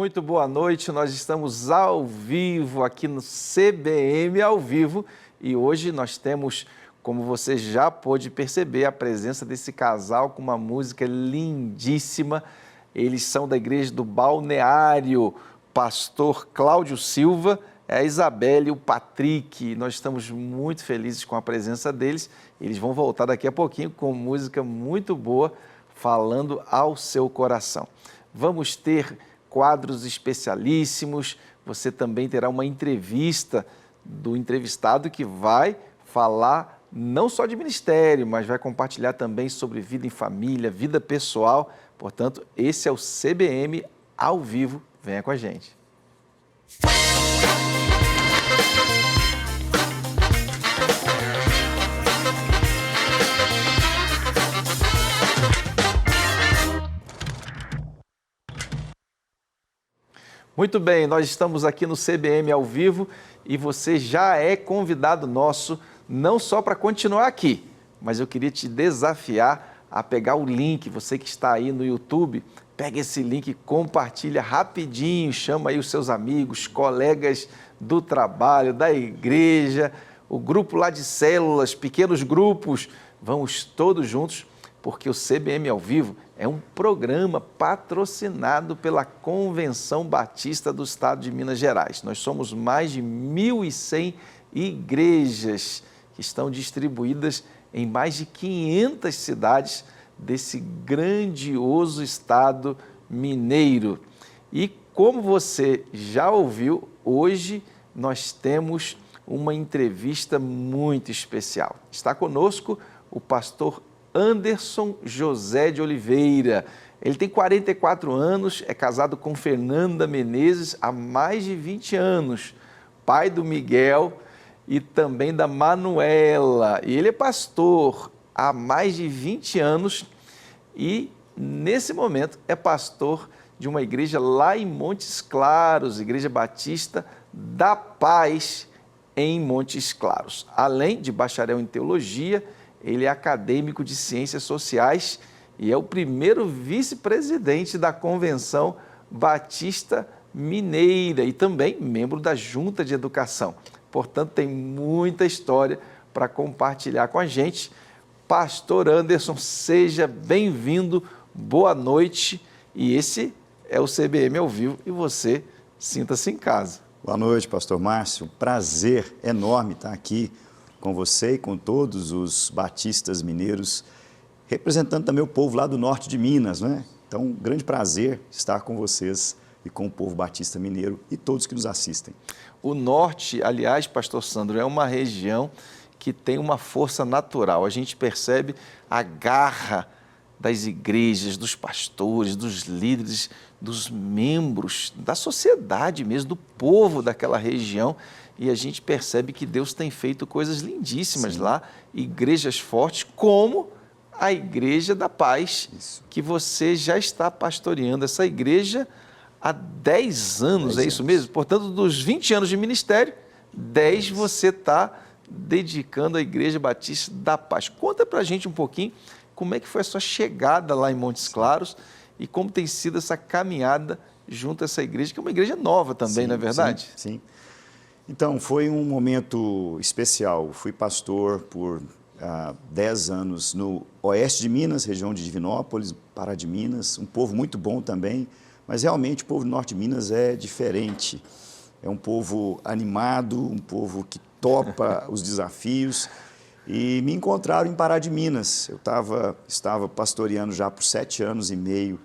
Muito boa noite, nós estamos ao vivo aqui no CBM ao vivo e hoje nós temos, como você já pôde perceber, a presença desse casal com uma música lindíssima. Eles são da Igreja do Balneário, pastor Cláudio Silva, a Isabelle e o Patrick. Nós estamos muito felizes com a presença deles. Eles vão voltar daqui a pouquinho com música muito boa, falando ao seu coração. Vamos ter quadros especialíssimos, você também terá uma entrevista do entrevistado que vai falar não só de ministério, mas vai compartilhar também sobre vida em família, vida pessoal. Portanto, esse é o CBM ao vivo. Venha com a gente. Muito bem, nós estamos aqui no CBM ao vivo e você já é convidado nosso, não só para continuar aqui, mas eu queria te desafiar a pegar o link, você que está aí no YouTube, pega esse link, compartilha rapidinho, chama aí os seus amigos, colegas do trabalho, da igreja, o grupo lá de células, pequenos grupos, vamos todos juntos, porque o CBM ao vivo é um programa patrocinado pela Convenção Batista do Estado de Minas Gerais. Nós somos mais de 1.100 igrejas que estão distribuídas em mais de 500 cidades desse grandioso estado mineiro. E como você já ouviu, hoje nós temos uma entrevista muito especial. Está conosco o pastor Anderson José de Oliveira. Ele tem 44 anos, é casado com Fernanda Menezes há mais de 20 anos, pai do Miguel e também da Manuela. E ele é pastor há mais de 20 anos e, nesse momento, é pastor de uma igreja lá em Montes Claros, Igreja Batista da Paz, em Montes Claros. Além de bacharel em teologia, ele é acadêmico de Ciências Sociais e é o primeiro vice-presidente da Convenção Batista Mineira e também membro da Junta de Educação. Portanto, tem muita história para compartilhar com a gente. Pastor Anderson, seja bem-vindo, boa noite. E esse é o CBM ao vivo e você sinta-se em casa. Boa noite, pastor Márcio. Prazer enorme estar aqui com você e com todos os batistas mineiros, representando também o povo lá do norte de Minas, né? Então, um grande prazer estar com vocês e com o povo batista mineiro e todos que nos assistem. O norte, aliás, pastor Sandro, é uma região que tem uma força natural. A gente percebe a garra das igrejas, dos pastores, dos líderes, dos membros, da sociedade mesmo, do povo daquela região. E a gente percebe que Deus tem feito coisas lindíssimas. Sim. Lá, igrejas fortes, como a Igreja da Paz, isso, que você já está pastoreando. Essa igreja há 10 anos, é isso mesmo? Portanto, dos 20 anos de ministério, 10 você está dedicando à Igreja Batista da Paz. Conta para a gente um pouquinho como é que foi a sua chegada lá em Montes Claros e como tem sido essa caminhada junto a essa igreja, que é uma igreja nova também, não é verdade? Sim. Então, foi um momento especial. Fui pastor por 10 anos no oeste de Minas, região de Divinópolis, Pará de Minas, um povo muito bom também, mas realmente o povo do norte de Minas é diferente. É um povo animado, um povo que topa os desafios. E me encontraram em Pará de Minas. Eu estava pastoreando já por 7 anos e meio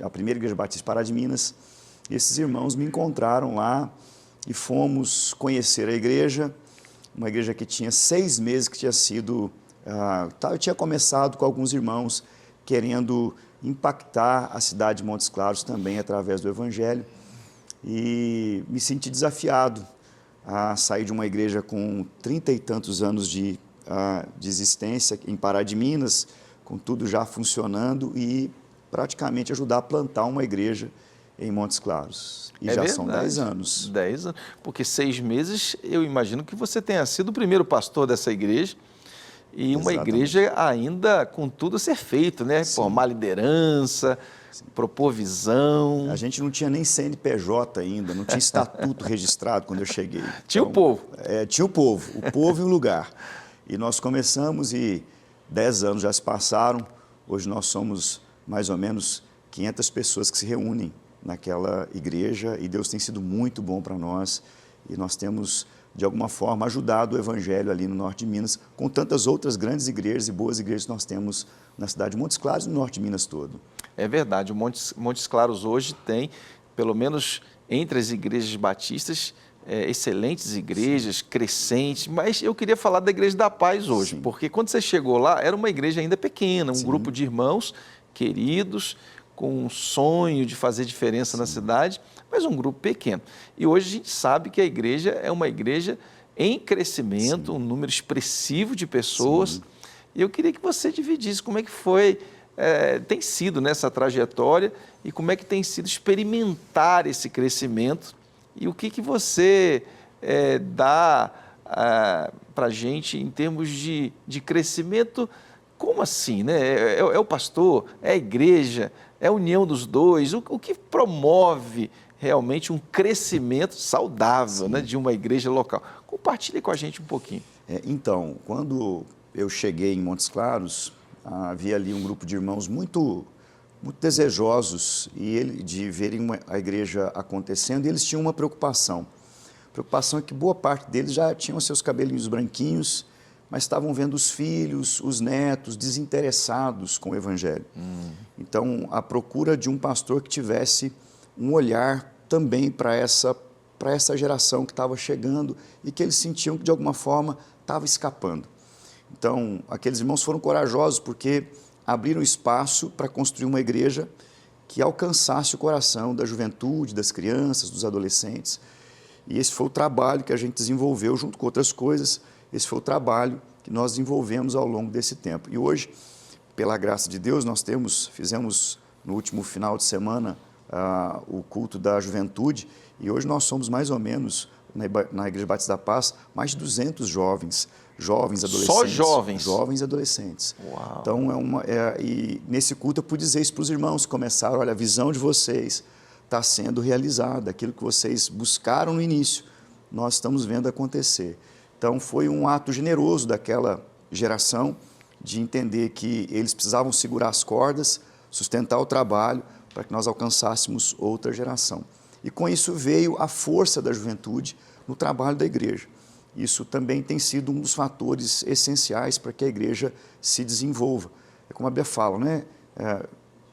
a primeira Igreja Batista de Pará de Minas. E esses irmãos me encontraram lá e fomos conhecer a igreja, uma igreja que tinha 6 meses que tinha sido... eu tinha começado com alguns irmãos querendo impactar a cidade de Montes Claros também através do Evangelho e me senti desafiado a sair de uma igreja com 30 e tantos anos de existência em Pará de Minas, com tudo já funcionando e praticamente ajudar a plantar uma igreja em Montes Claros. E já são 10 anos. 10 anos, porque 6 meses eu imagino que você tenha sido o primeiro pastor dessa igreja e uma igreja ainda com tudo a ser feito, né? Formar liderança, propor visão. A gente não tinha nem CNPJ ainda, não tinha estatuto registrado quando eu cheguei. Tinha o povo. Tinha o povo e o lugar. E nós começamos e 10 anos já se passaram. Hoje nós somos mais ou menos 500 pessoas que se reúnem naquela igreja e Deus tem sido muito bom para nós. E nós temos, de alguma forma, ajudado o evangelho ali no norte de Minas, com tantas outras grandes igrejas e boas igrejas que nós temos na cidade de Montes Claros e no norte de Minas todo. É verdade, o Montes Claros hoje tem, pelo menos entre as igrejas batistas, excelentes igrejas, crescentes, mas eu queria falar da Igreja da Paz hoje, Sim. porque quando você chegou lá, era uma igreja ainda pequena, um Sim. grupo de irmãos queridos, com um sonho de fazer diferença na cidade, mas um grupo pequeno. E hoje a gente sabe que a igreja é uma igreja em crescimento, um número expressivo de pessoas, Sim. e eu queria que você dividisse como é que foi, tem sido nessa trajetória e como é que tem sido experimentar esse crescimento e o que você dá para a gente em termos de crescimento. Como assim, né? É o pastor, é a igreja, é a união dos dois, o que promove realmente um crescimento saudável, né, de uma igreja local. Compartilhe com a gente um pouquinho. Então, quando eu cheguei em Montes Claros, havia ali um grupo de irmãos muito desejosos de verem a igreja acontecendo, e eles tinham uma preocupação. A preocupação é que boa parte deles já tinham seus cabelinhos branquinhos, mas estavam vendo os filhos, os netos, desinteressados com o evangelho. Então, a procura de um pastor que tivesse um olhar também para essa geração que estava chegando e que eles sentiam que, de alguma forma, estava escapando. Então, aqueles irmãos foram corajosos porque abriram espaço para construir uma igreja que alcançasse o coração da juventude, das crianças, dos adolescentes. E esse foi o trabalho que a gente desenvolveu, junto com outras coisas, esse foi o trabalho que nós desenvolvemos ao longo desse tempo. E hoje, pela graça de Deus, nós fizemos no último final de semana o culto da juventude, e hoje nós somos mais ou menos, na Igreja Batista da Paz, mais de 200 jovens adolescentes. Só jovens? Jovens adolescentes. Uau. Então, e nesse culto eu pude dizer isso para os irmãos que começaram: olha, a visão de vocês está sendo realizada, aquilo que vocês buscaram no início, nós estamos vendo acontecer. Então, foi um ato generoso daquela geração de entender que eles precisavam segurar as cordas, sustentar o trabalho para que nós alcançássemos outra geração. E com isso veio a força da juventude no trabalho da igreja. Isso também tem sido um dos fatores essenciais para que a igreja se desenvolva. É como a Bíblia fala, né?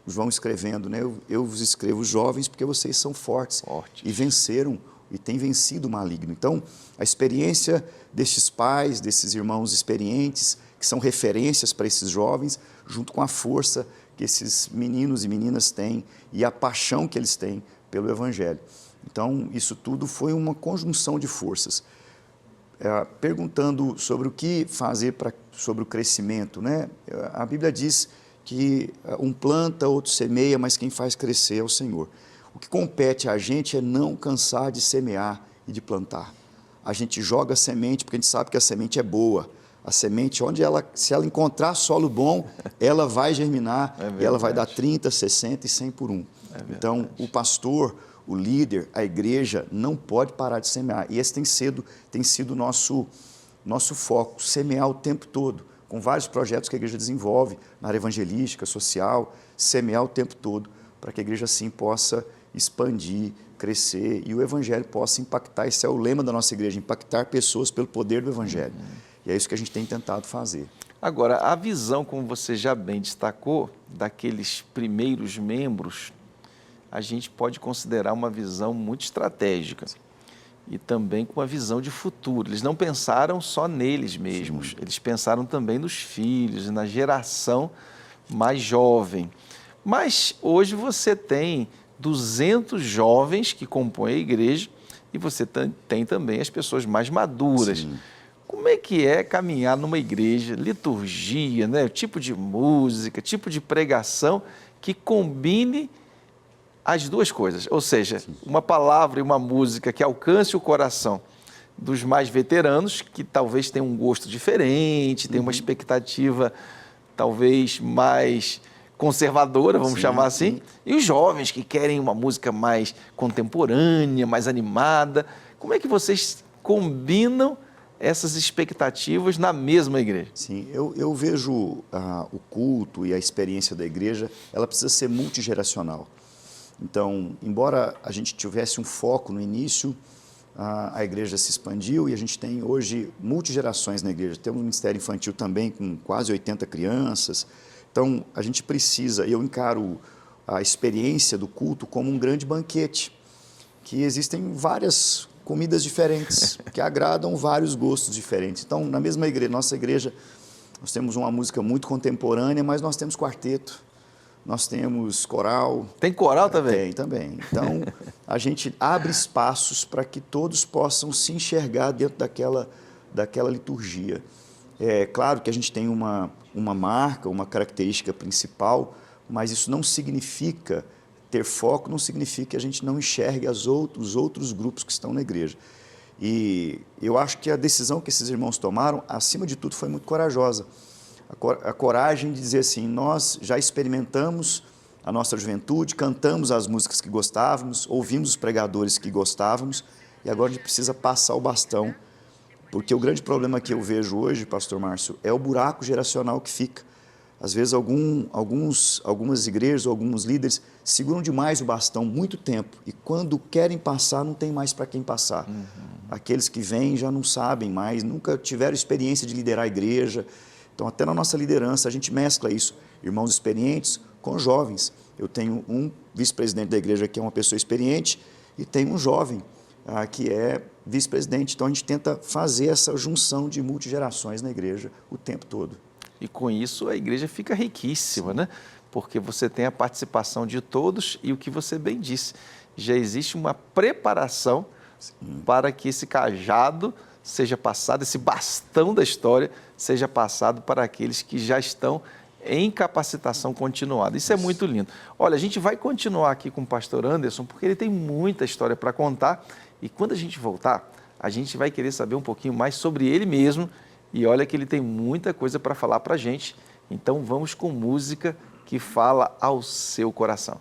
João escrevendo, né? Eu vos escrevo, jovens, porque vocês são fortes. E venceram e têm vencido o maligno. Então, a experiência destes pais, desses irmãos experientes, que são referências para esses jovens, junto com a força que esses meninos e meninas têm e a paixão que eles têm pelo Evangelho. Então, isso tudo foi uma conjunção de forças. Perguntando sobre o que fazer sobre o crescimento, né? A Bíblia diz que um planta, outro semeia, mas quem faz crescer é o Senhor. O que compete a gente é não cansar de semear e de plantar. A gente joga a semente porque a gente sabe que a semente é boa. A semente, se ela encontrar solo bom, ela vai germinar e ela vai dar 30, 60 e 100 por um. Então, o pastor, o líder, a igreja não pode parar de semear. E esse tem sido o nosso foco, semear o tempo todo, com vários projetos que a igreja desenvolve na área evangelística, social, semear o tempo todo, para que a igreja assim possa expandir, crescer e o evangelho possa impactar. Esse é o lema da nossa igreja, impactar pessoas pelo poder do evangelho. E é isso que a gente tem tentado fazer. Agora, a visão, como você já bem destacou, daqueles primeiros membros, a gente pode considerar uma visão muito estratégica e também com uma visão de futuro. Eles não pensaram só neles mesmos, sim, eles pensaram também nos filhos e na geração mais jovem. Mas hoje você tem 200 jovens que compõem a igreja e você tem também as pessoas mais maduras. Sim. Como é que é caminhar numa igreja, liturgia, né? Tipo de música, tipo de pregação que combine as duas coisas, ou seja, uma palavra e uma música que alcance o coração dos mais veteranos, que talvez tenham um gosto diferente, tenham uma expectativa talvez mais conservadora, vamos Sim, chamar assim, sim. e os jovens que querem uma música mais contemporânea, mais animada. Como é que vocês combinam essas expectativas na mesma igreja? Sim, eu vejo o culto e a experiência da igreja, ela precisa ser multigeracional. Então, embora a gente tivesse um foco no início, a igreja se expandiu e a gente tem hoje multigerações na igreja. Temos um ministério infantil também com quase 80 crianças. Então, a gente precisa, eu encaro a experiência do culto como um grande banquete, que existem várias comidas diferentes, que agradam vários gostos diferentes. Então, na mesma igreja, nossa igreja, nós temos uma música muito contemporânea, mas nós temos quarteto, nós temos coral. Tem coral também? Tem também. Então, a gente abre espaços para que todos possam se enxergar dentro daquela liturgia. É claro que a gente tem uma marca, uma característica principal, mas isso não significa, ter foco não significa que a gente não enxergue os outros grupos que estão na igreja. E eu acho que a decisão que esses irmãos tomaram, acima de tudo, foi muito corajosa. A coragem de dizer assim, nós já experimentamos a nossa juventude, cantamos as músicas que gostávamos, ouvimos os pregadores que gostávamos, e agora a gente precisa passar o bastão, porque o grande problema que eu vejo hoje, pastor Márcio, é o buraco geracional que fica. Às vezes algumas igrejas ou alguns líderes seguram demais o bastão muito tempo e quando querem passar não tem mais para quem passar. Aqueles que vêm já não sabem mais, nunca tiveram experiência de liderar a igreja. Então até na nossa liderança a gente mescla isso, irmãos experientes com jovens. Eu tenho um vice-presidente da igreja que é uma pessoa experiente e tem um jovem que é vice-presidente. Então a gente tenta fazer essa junção de multigerações na igreja o tempo todo. E com isso a igreja fica riquíssima, né? Porque você tem a participação de todos e o que você bem disse, já existe uma preparação para que esse cajado seja passado, esse bastão da história seja passado para aqueles que já estão em capacitação continuada. Isso é muito lindo. Olha, a gente vai continuar aqui com o pastor Anderson, porque ele tem muita história para contar e quando a gente voltar, a gente vai querer saber um pouquinho mais sobre ele mesmo. E olha que ele tem muita coisa para falar para a gente. Então vamos com música que fala ao seu coração.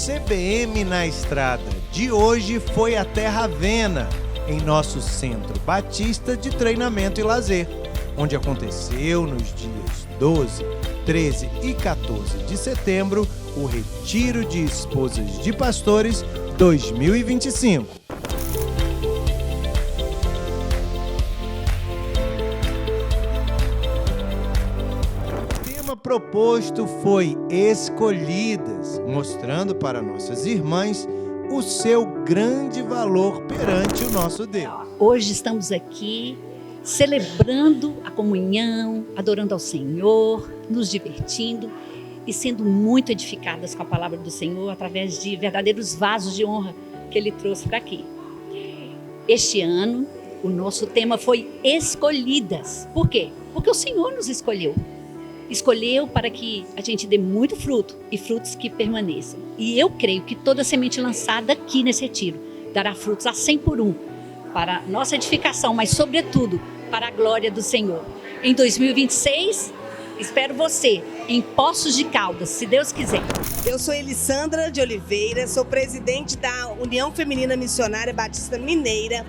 CBM na Estrada de hoje foi até Ravenna, em nosso Centro Batista de Treinamento e Lazer, onde aconteceu nos dias 12, 13 e 14 de setembro o Retiro de Esposas de Pastores 2025. O tema proposto foi Escolhidas, mostrando para nossas irmãs o seu grande valor perante o nosso Deus. Hoje estamos aqui celebrando a comunhão, adorando ao Senhor, nos divertindo e sendo muito edificadas com a palavra do Senhor através de verdadeiros vasos de honra que Ele trouxe para aqui. Este ano, o nosso tema foi Escolhidas. Por quê? Porque o Senhor nos escolheu. Escolheu para que a gente dê muito fruto e frutos que permaneçam. E eu creio que toda semente lançada aqui nesse retiro dará frutos a 100 por 1, para nossa edificação, mas sobretudo para a glória do Senhor. Em 2026, espero você em Poços de Caldas, se Deus quiser. Eu sou Elisandra de Oliveira, sou presidente da União Feminina Missionária Batista Mineira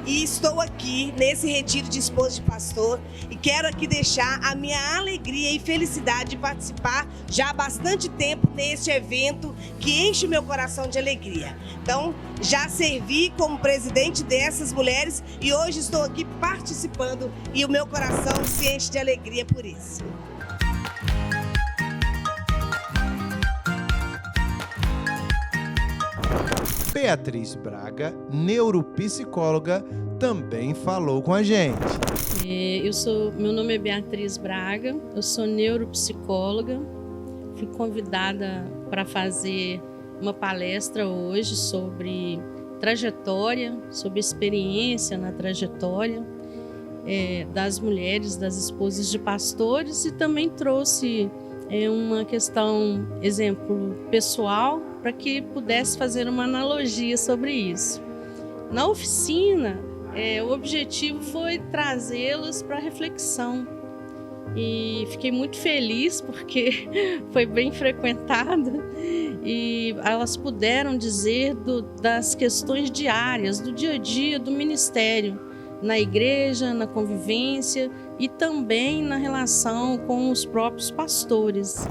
e estou aqui nesse retiro de esposa de pastor e quero aqui deixar a minha alegria e felicidade de participar já há bastante tempo neste evento que enche meu coração de alegria. Então, já servi como presidente dessas mulheres e hoje estou aqui participando e o meu coração se enche de alegria por isso. Beatriz Braga, neuropsicóloga, também falou com a gente. Meu nome é Beatriz Braga, eu sou neuropsicóloga, fui convidada para fazer uma palestra hoje sobre trajetória, sobre experiência na trajetória das mulheres, das esposas de pastores e também trouxe uma questão, exemplo pessoal, para que pudesse fazer uma analogia sobre isso. Na oficina, o objetivo foi trazê-las para reflexão e fiquei muito feliz porque foi bem frequentada e elas puderam dizer das questões diárias, do dia a dia do ministério, na igreja, na convivência e também na relação com os próprios pastores.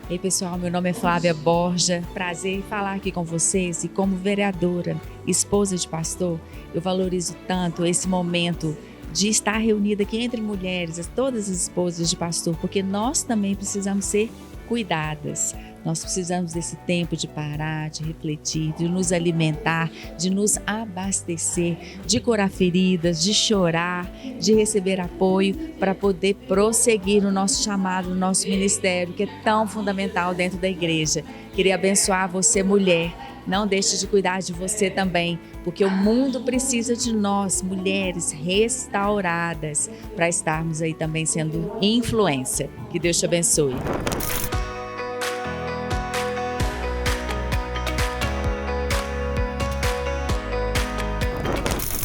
Ei pessoal, meu nome é Flávia Borja, prazer em falar aqui com vocês e como vereadora, esposa de pastor, eu valorizo tanto esse momento de estar reunida aqui entre mulheres, todas as esposas de pastor, porque nós também precisamos ser cuidadas. Nós precisamos desse tempo de parar, de refletir, de nos alimentar, de nos abastecer, de curar feridas, de chorar, de receber apoio para poder prosseguir no nosso chamado, no nosso ministério, que é tão fundamental dentro da igreja. Queria abençoar você, mulher. Não deixe de cuidar de você também, porque o mundo precisa de nós, mulheres restauradas, para estarmos aí também sendo influência. Que Deus te abençoe.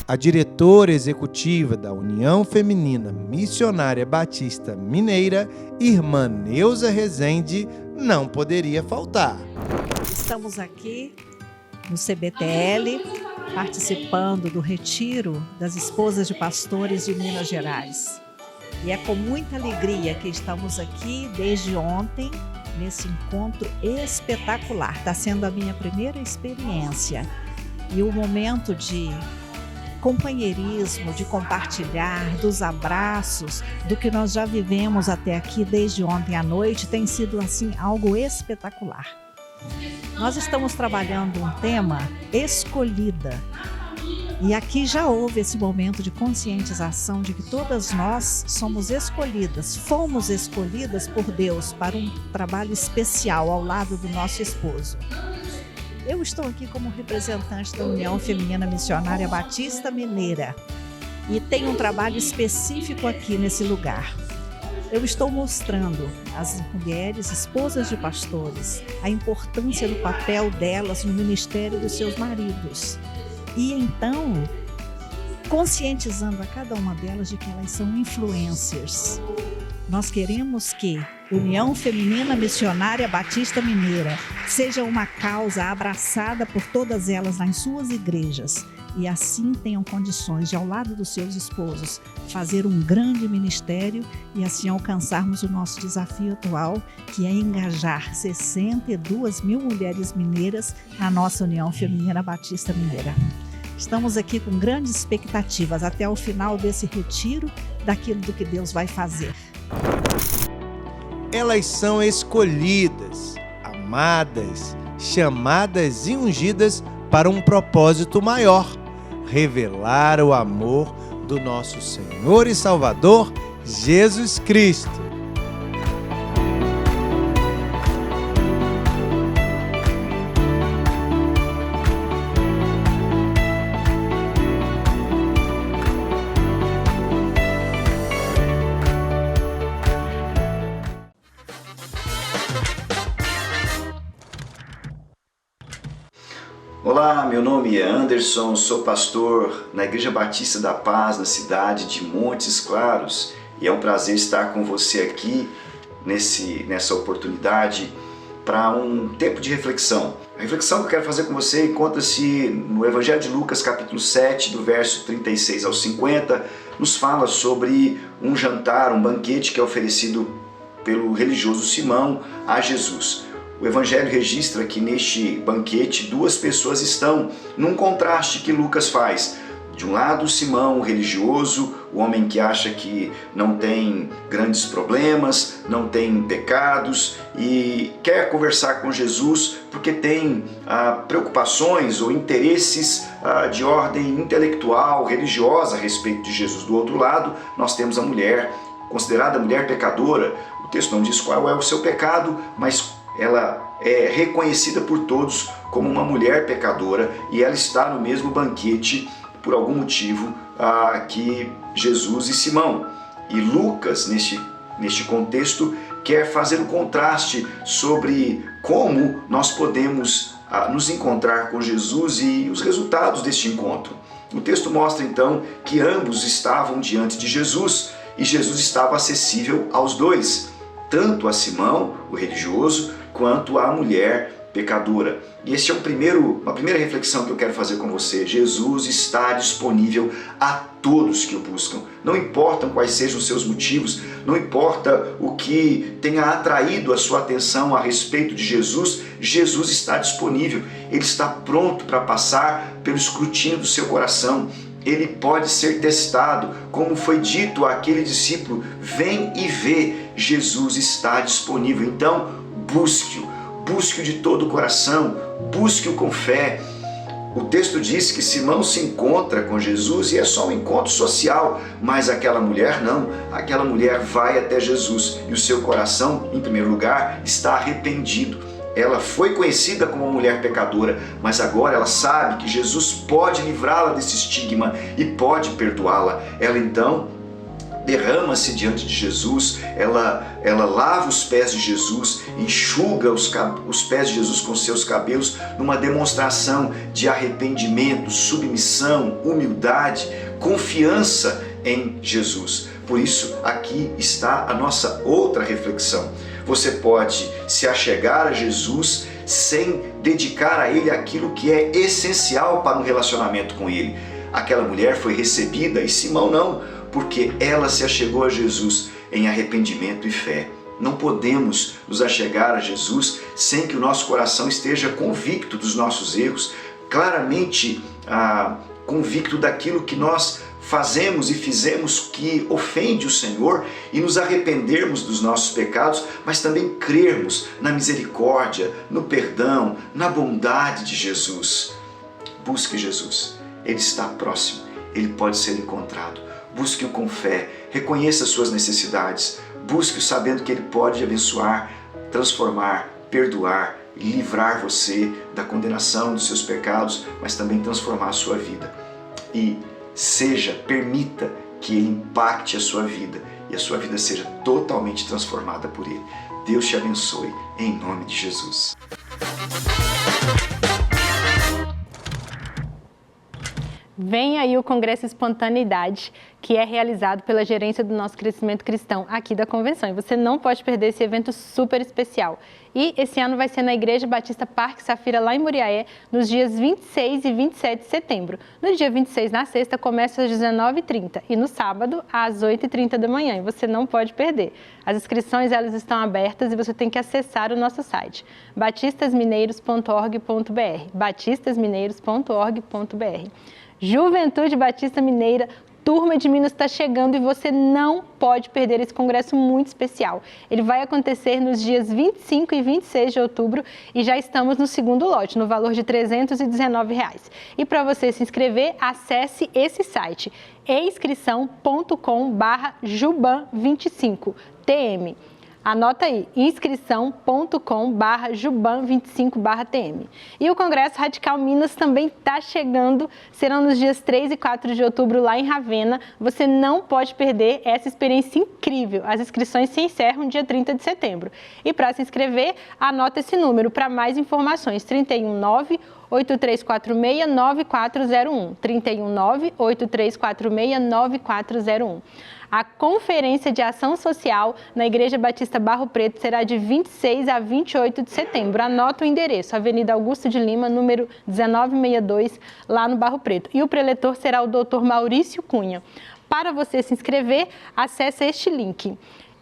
A diretora executiva da União Feminina Missionária Batista Mineira, irmã Neuza Rezende, não poderia faltar. Estamos aqui no CBTL, participando do Retiro das Esposas de Pastores de Minas Gerais. E é com muita alegria que estamos aqui desde ontem, nesse encontro espetacular. Está sendo a minha primeira experiência e o momento de companheirismo, de compartilhar, dos abraços, do que nós já vivemos até aqui desde ontem à noite, tem sido assim algo espetacular. Nós estamos trabalhando um tema escolhida e aqui já houve esse momento de conscientização de que todas nós somos escolhidas, fomos escolhidas por Deus para um trabalho especial ao lado do nosso esposo. Eu estou aqui como representante da União Feminina Missionária Batista Mineira e tenho um trabalho específico aqui nesse lugar. Eu estou mostrando às mulheres, esposas de pastores, a importância do papel delas no ministério dos seus maridos. E então, conscientizando a cada uma delas de que elas são influencers. Nós queremos que União Feminina Missionária Batista Mineira seja uma causa abraçada por todas elas nas suas igrejas e assim tenham condições de, ao lado dos seus esposos, fazer um grande ministério e assim alcançarmos o nosso desafio atual, que é engajar 62 mil mulheres mineiras na nossa União Feminina Batista Mineira. Estamos aqui com grandes expectativas até o final desse retiro, daquilo do que Deus vai fazer. Elas são escolhidas, amadas, chamadas e ungidas para um propósito maior: revelar o amor do nosso Senhor e Salvador, Jesus Cristo. Olá, meu nome é Anderson, sou pastor na Igreja Batista da Paz, na cidade de Montes Claros, e é um prazer estar com você aqui nessa oportunidade para um tempo de reflexão. A reflexão que eu quero fazer com você encontra-se no Evangelho de Lucas, capítulo 7, do verso 36 ao 50, nos fala sobre um jantar, um banquete que é oferecido pelo religioso Simão a Jesus. O Evangelho registra que neste banquete duas pessoas estão num contraste que Lucas faz. De um lado, Simão, o religioso, o homem que acha que não tem grandes problemas, não tem pecados e quer conversar com Jesus porque tem preocupações ou interesses de ordem intelectual, religiosa a respeito de Jesus. Do outro lado, nós temos a mulher, considerada mulher pecadora. O texto não diz qual é o seu pecado, mas ela é reconhecida por todos como uma mulher pecadora e ela está no mesmo banquete por algum motivo que Jesus e Simão. E Lucas, neste contexto, quer fazer um contraste sobre como nós podemos nos encontrar com Jesus e os resultados deste encontro. O texto mostra então que ambos estavam diante de Jesus e Jesus estava acessível aos dois, tanto a Simão, o religioso, quanto a mulher pecadora. E esse é uma primeira reflexão que eu quero fazer com você. Jesus está disponível a todos que o buscam. Não importam quais sejam os seus motivos, não importa o que tenha atraído a sua atenção a respeito de Jesus, Jesus está disponível. Ele está pronto para passar pelo escrutínio do seu coração. Ele pode ser testado, como foi dito àquele discípulo: vem e vê, Jesus está disponível. Então, busque-o de todo o coração, busque-o com fé. O texto diz que Simão se encontra com Jesus e é só um encontro social, mas aquela mulher não. Aquela mulher vai até Jesus e o seu coração, em primeiro lugar, está arrependido. Ela foi conhecida como uma mulher pecadora, mas agora ela sabe que Jesus pode livrá-la desse estigma e pode perdoá-la. Ela então derrama-se diante de Jesus, ela lava os pés de Jesus, enxuga os pés de Jesus com seus cabelos, numa demonstração de arrependimento, submissão, humildade, confiança em Jesus. Por isso, aqui está a nossa outra reflexão. Você pode se achegar a Jesus sem dedicar a Ele aquilo que é essencial para um relacionamento com Ele. Aquela mulher foi recebida e Simão não, porque ela se achegou a Jesus em arrependimento e fé. Não podemos nos achegar a Jesus sem que o nosso coração esteja convicto dos nossos erros, claramente convicto daquilo que nós fazemos e fizemos que ofende o Senhor e nos arrependermos dos nossos pecados, mas também crermos na misericórdia, no perdão, na bondade de Jesus. Busque Jesus, Ele está próximo, Ele pode ser encontrado. Busque-o com fé, reconheça as suas necessidades, busque-o sabendo que Ele pode abençoar, transformar, perdoar e livrar você da condenação dos seus pecados, mas também transformar a sua vida. E permita que Ele impacte a sua vida e a sua vida seja totalmente transformada por Ele. Deus te abençoe, em nome de Jesus. Vem aí o Congresso Espontaneidade, que é realizado pela gerência do nosso Crescimento Cristão aqui da Convenção. E você não pode perder esse evento super especial. E esse ano vai ser na Igreja Batista Parque Safira, lá em Muriaé, nos dias 26 e 27 de setembro. No dia 26, na sexta, começa às 19h30 e no sábado, às 8h30 da manhã. E você não pode perder. As inscrições, elas estão abertas e você tem que acessar o nosso site, batistasmineiros.org.br, batistasmineiros.org.br. Juventude Batista Mineira, Turma de Minas está chegando e você não pode perder esse congresso muito especial. Ele vai acontecer nos dias 25 e 26 de outubro e já estamos no segundo lote, no valor de R$ 319. E para você se inscrever, acesse esse site, inscrição.com/juban25tm. Anota aí, inscrição.com/juban25/tm. E o Congresso Radical Minas também está chegando, serão nos dias 3 e 4 de outubro lá em Ravenna. Você não pode perder essa experiência incrível. As inscrições se encerram dia 30 de setembro. E para se inscrever, anota esse número para mais informações, 319-8346-9401, 319-8346-9401. A Conferência de Ação Social na Igreja Batista Barro Preto será de 26 a 28 de setembro. Anota o endereço, Avenida Augusto de Lima, número 1962, lá no Barro Preto. E o preletor será o Dr. Maurício Cunha. Para você se inscrever, acesse este link,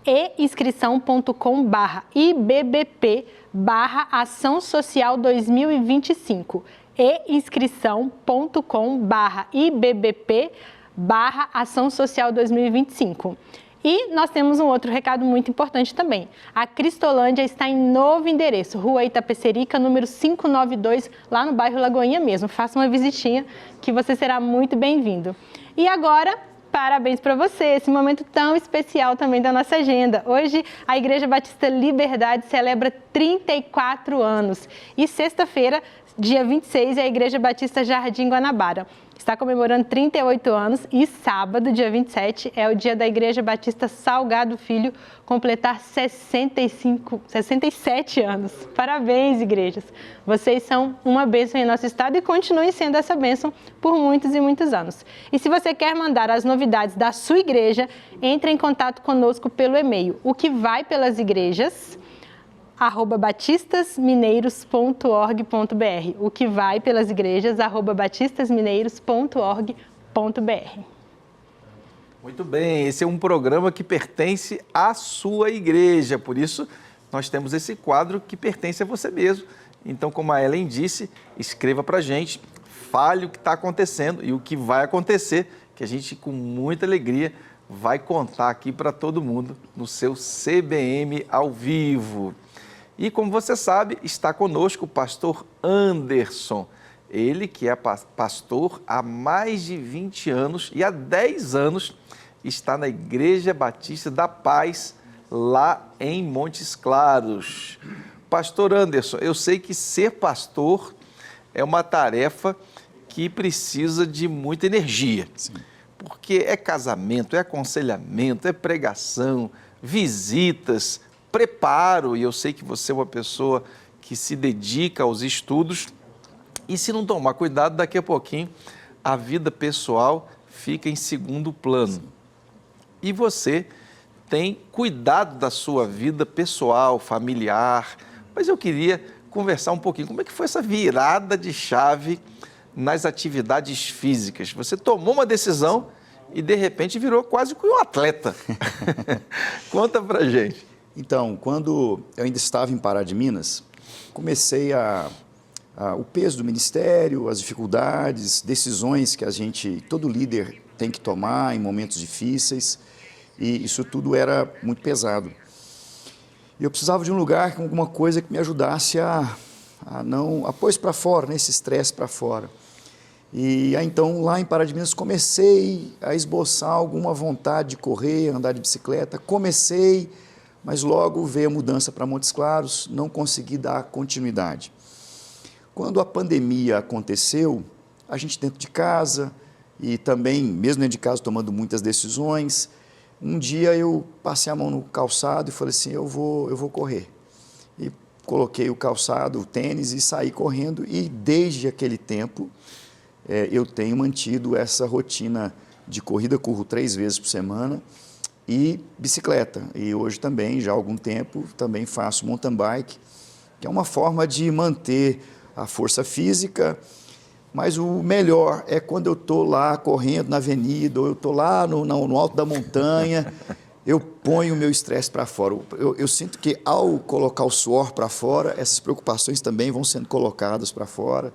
einscrição.com/ibbp/Ação Social 2025, einscrição.com/ibbp/Ação Social 2025. E nós temos um outro recado muito importante também. A Cristolândia está em novo endereço, Rua Itapecerica, número 592, lá no bairro Lagoinha mesmo. Faça uma visitinha que você será muito bem-vindo. E agora, parabéns para você, esse momento tão especial também da nossa agenda. Hoje, a Igreja Batista Liberdade celebra 34 anos. E sexta-feira, dia 26, é a Igreja Batista Jardim Guanabara. Está comemorando 38 anos e sábado, dia 27, é o dia da Igreja Batista Salgado Filho completar 67 anos. Parabéns, igrejas! Vocês são uma bênção em nosso estado e continuem sendo essa bênção por muitos e muitos anos. E se você quer mandar as novidades da sua igreja, entre em contato conosco pelo e-mail, o que vai pelas igrejas, @batistasmineiros.org.br, o que vai pelas igrejas, @batistasmineiros.org.br. Muito bem, esse é um programa que pertence à sua igreja, por isso nós temos esse quadro que pertence a você mesmo. Então, como a Ellen disse, escreva para a gente, fale o que está acontecendo e o que vai acontecer, que a gente com muita alegria vai contar aqui para todo mundo no seu CBM ao vivo. E como você sabe, está conosco o pastor Anderson, ele que é pastor há mais de 20 anos e há 10 anos está na Igreja Batista da Paz, lá em Montes Claros. Pastor Anderson, eu sei que ser pastor é uma tarefa que precisa de muita energia. Sim. Porque é casamento, é aconselhamento, é pregação, visitas, preparo, e eu sei que você é uma pessoa que se dedica aos estudos, e se não tomar cuidado, daqui a pouquinho a vida pessoal fica em segundo plano. Sim. E você tem cuidado da sua vida pessoal, familiar, mas eu queria conversar um pouquinho, como é que foi essa virada de chave nas atividades físicas? Você tomou uma decisão e de repente virou quase que um atleta. Conta pra gente. Então, quando eu ainda estava em Pará de Minas, comecei o peso do ministério, as dificuldades, decisões que todo líder tem que tomar em momentos difíceis, e isso tudo era muito pesado. E eu precisava de um lugar com alguma coisa que me ajudasse a pôr isso para fora, esse estresse para fora. E aí, então, lá em Pará de Minas, comecei a esboçar alguma vontade de correr, andar de bicicleta. Comecei, mas logo veio a mudança para Montes Claros, não consegui dar continuidade. Quando a pandemia aconteceu, a gente dentro de casa e também, mesmo dentro de casa, tomando muitas decisões, um dia eu passei a mão no calçado e falei assim, eu vou correr. E coloquei o calçado, o tênis e saí correndo, e desde aquele tempo eu tenho mantido essa rotina de corrida, corro 3 vezes por semana, e bicicleta. E hoje também, já há algum tempo, também faço mountain bike, que é uma forma de manter a força física, mas o melhor é quando eu estou lá correndo na avenida, ou eu estou lá no alto da montanha, eu ponho o meu estresse para fora. Eu sinto que ao colocar o suor para fora, essas preocupações também vão sendo colocadas para fora.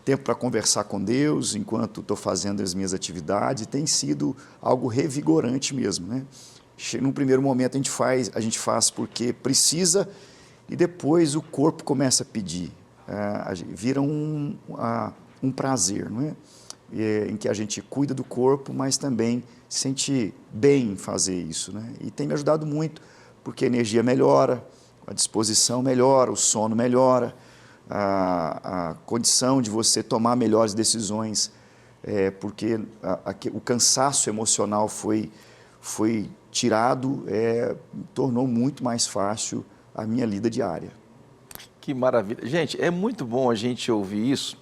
Tempo para conversar com Deus enquanto estou fazendo as minhas atividades, tem sido algo revigorante mesmo, né? Num primeiro momento a gente faz porque precisa e depois o corpo começa a pedir, vira um prazer, não é? Em que a gente cuida do corpo, mas também se sente bem em fazer isso, né? E tem me ajudado muito, porque a energia melhora, a disposição melhora, o sono melhora, a condição de você tomar melhores decisões, porque o cansaço emocional foi tirado, tornou muito mais fácil a minha lida diária. Que maravilha. Gente, é muito bom a gente ouvir isso,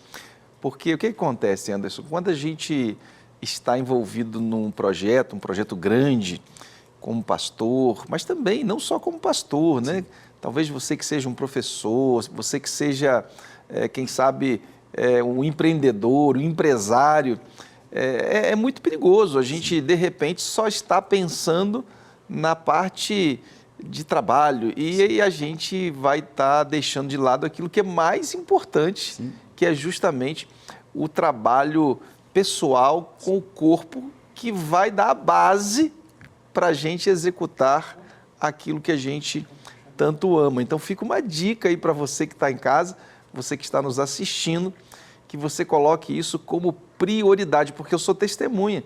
porque o que acontece, Anderson? Quando a gente está envolvido num projeto, um projeto grande, como pastor, mas também não só como pastor, né? Talvez você que seja um professor, você que seja, quem sabe, um empreendedor, um empresário, é muito perigoso. A gente, de repente, só está pensando na parte de trabalho e a gente vai estar deixando de lado aquilo que é mais importante, Sim. que é justamente o trabalho pessoal com o corpo, que vai dar a base para a gente executar aquilo que a gente tanto ama. Então fica uma dica aí para você que está em casa, você que está nos assistindo, que você coloque isso como prioridade, porque eu sou testemunha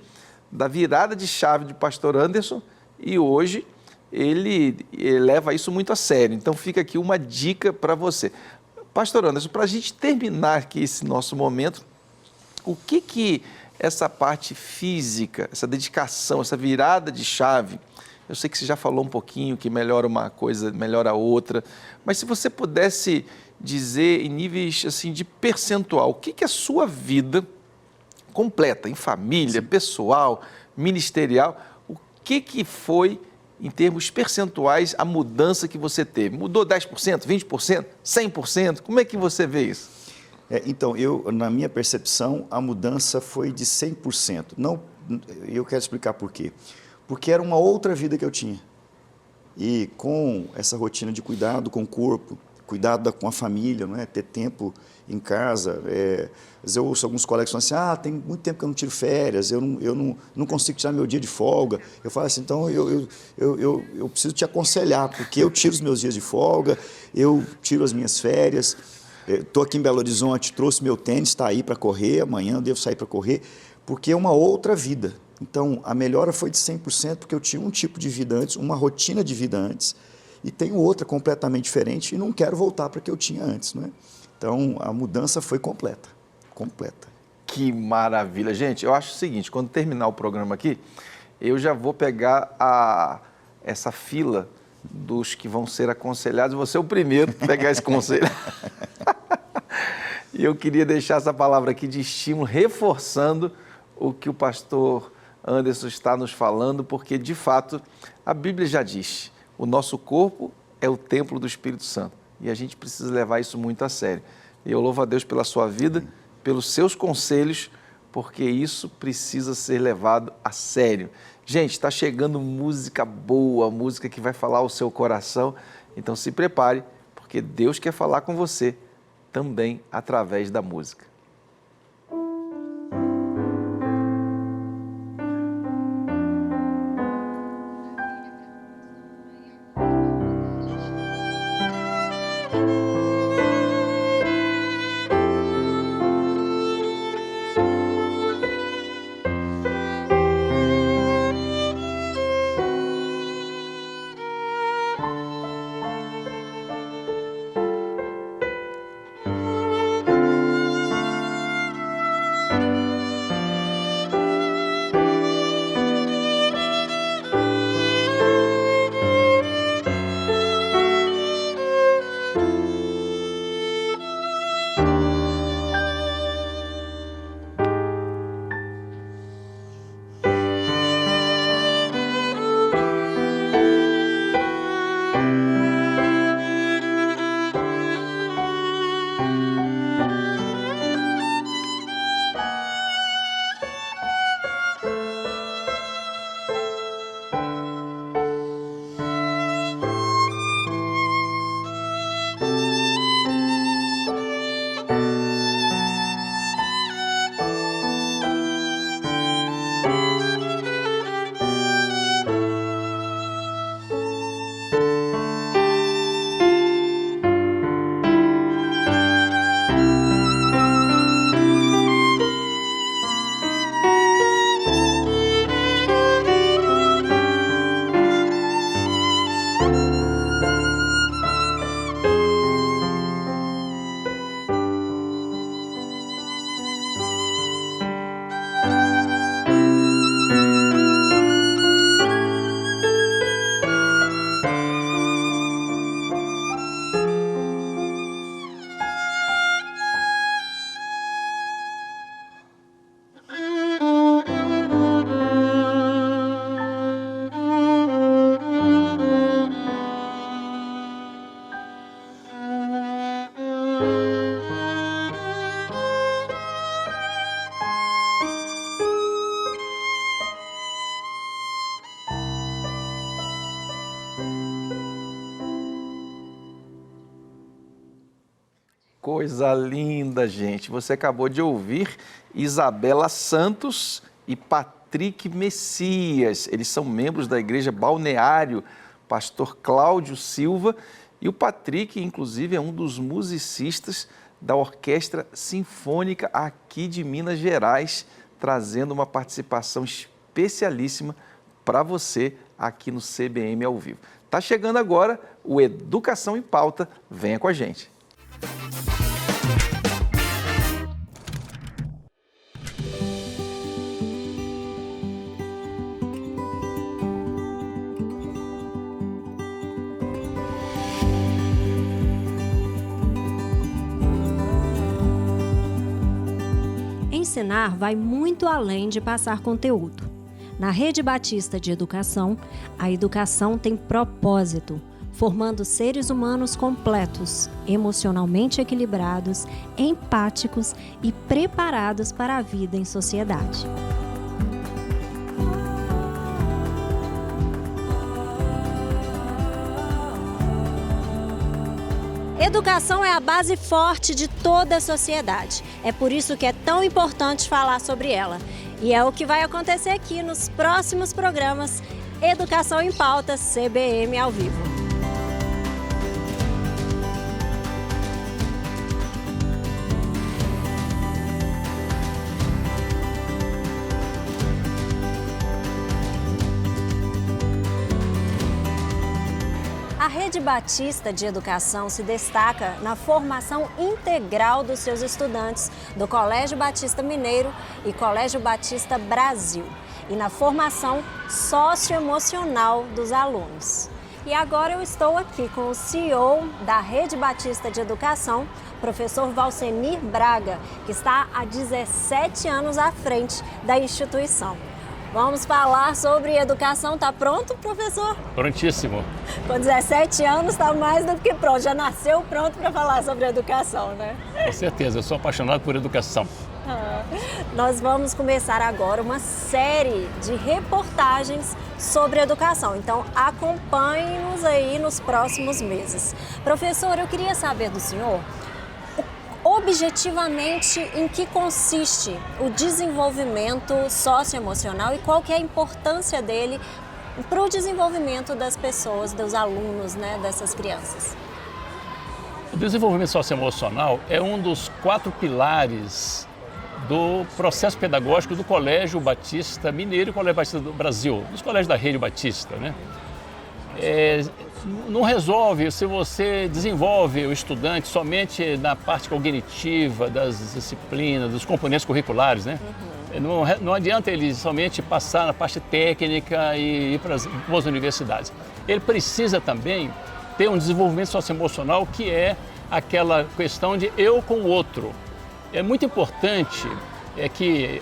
da virada de chave de pastor Anderson e hoje ele leva isso muito a sério. Então fica aqui uma dica para você. Pastor Anderson, para a gente terminar aqui esse nosso momento, o que essa parte física, essa dedicação, essa virada de chave, eu sei que você já falou um pouquinho que melhora uma coisa, melhora a outra, mas se você pudesse dizer em níveis assim, de percentual, o que a sua vida completa, em família, pessoal, ministerial, o que foi, em termos percentuais, a mudança que você teve? Mudou 10%, 20%, 100%? Como é que você vê isso? Então, na minha percepção, a mudança foi de 100%. Não, eu quero explicar por quê. Porque era uma outra vida que eu tinha. E com essa rotina de cuidado com o corpo, cuidado com a família, não é? Ter tempo em casa. Às vezes eu ouço alguns colegas falando assim, tem muito tempo que eu não tiro férias, eu não consigo tirar meu dia de folga. Eu falo assim, então eu preciso te aconselhar, porque eu tiro os meus dias de folga, eu tiro as minhas férias. Estou aqui em Belo Horizonte, trouxe meu tênis, está aí para correr, amanhã eu devo sair para correr, porque é uma outra vida. Então, a melhora foi de 100%, porque eu tinha um tipo de vida antes, uma rotina de vida antes, e tenho outra completamente diferente, e não quero voltar para o que eu tinha antes, não é? Então, a mudança foi completa. Que maravilha. Gente, eu acho o seguinte, quando terminar o programa aqui, eu já vou pegar essa fila dos que vão ser aconselhados, vou ser o primeiro a pegar esse conselho. E eu queria deixar essa palavra aqui de estímulo, reforçando o que o pastor Anderson está nos falando, porque, de fato, a Bíblia já diz, o nosso corpo é o templo do Espírito Santo, e a gente precisa levar isso muito a sério. E eu louvo a Deus pela sua vida, pelos seus conselhos, porque isso precisa ser levado a sério. Gente, está chegando música boa, música que vai falar ao seu coração, então se prepare, porque Deus quer falar com você também através da música. Coisa linda, gente. Você acabou de ouvir Isabela Santos e Patrick Messias. Eles são membros da Igreja Balneário, pastor Cláudio Silva. E o Patrick, inclusive, é um dos musicistas da Orquestra Sinfônica aqui de Minas Gerais, trazendo uma participação especialíssima para você aqui no CBM ao vivo. Tá chegando agora o Educação em Pauta. Venha com a gente. Ensinar vai muito além de passar conteúdo. Na Rede Batista de Educação, a educação tem propósito, formando seres humanos completos, emocionalmente equilibrados, empáticos e preparados para a vida em sociedade. Educação é a base forte de toda a sociedade. É por isso que é tão importante falar sobre ela. E é o que vai acontecer aqui nos próximos programas Educação em Pauta CBM ao vivo. A Rede Batista de Educação se destaca na formação integral dos seus estudantes do Colégio Batista Mineiro e Colégio Batista Brasil e na formação socioemocional dos alunos. E agora eu estou aqui com o CEO da Rede Batista de Educação, professor Valcenir Braga, que está há 17 anos à frente da instituição. Vamos falar sobre educação. Tá pronto, professor? Prontíssimo. Com 17 anos está mais do que pronto. Já nasceu pronto para falar sobre educação, né? Com certeza, eu sou apaixonado por educação. Nós vamos começar agora uma série de reportagens sobre educação. Então, acompanhe-nos aí nos próximos meses. Professor, eu queria saber do senhor, objetivamente, em que consiste o desenvolvimento socioemocional e qual que é a importância dele para o desenvolvimento das pessoas, dos alunos, né, dessas crianças? O desenvolvimento socioemocional é um dos 4 pilares do processo pedagógico do Colégio Batista Mineiro e Colégio Batista do Brasil, dos colégios da Rede Batista, né? Não resolve se você desenvolve o estudante somente na parte cognitiva, das disciplinas, dos componentes curriculares, né? Não adianta ele somente passar na parte técnica e ir para as boas universidades. Ele precisa também ter um desenvolvimento socioemocional que é aquela questão de eu com o outro. É muito importante que,